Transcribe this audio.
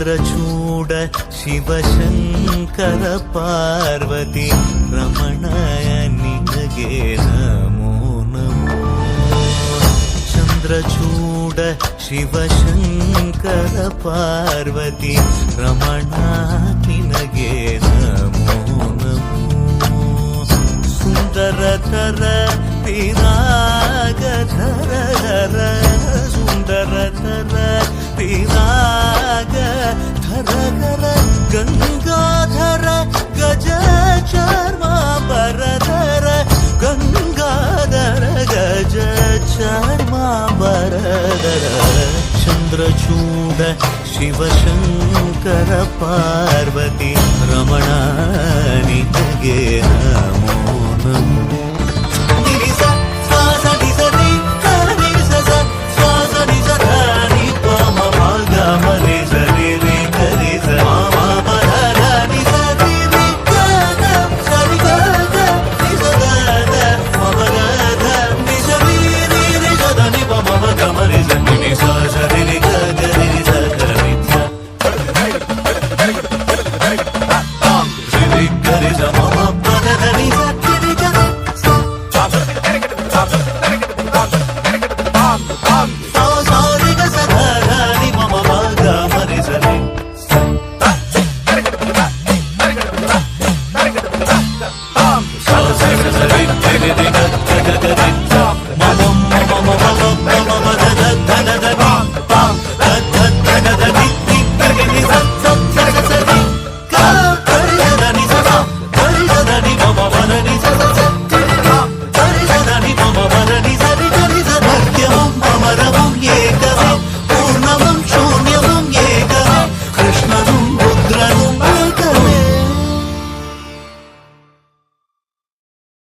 ಚಂದ್ರಚೂಡ ಶಿವಶಂಕರ ಪಾರ್ವತಿ ರಮಣಯ ನಿನಗೆ ನಮೋ ನಮೋ. ಚಂದ್ರಚೂಡ ಶಿವಶಂಕರ ಪಾರ್ವತಿ ರಮಣ ನಿನಗೆ ನಮೋ ನಮೋ. ಸುಂದರತರ ವಿರಾಗಧರ ಸುಂದರತರ ವಿರಾಗಧರ ಗಂಗಾಧರ ಗಜ ಚರ್ಮಾಂಬರಧರ ಗಂಗಾಧರ ಗಜ ಚರ್ಮಾಂಬರಧರ. ಚಂದ್ರಚೂಡ ಶಿವಶಂಕರ ಪಾರ್ವತಿ ರಮಣ ನಿನಗೆ ನಮೋ ನಮೋ.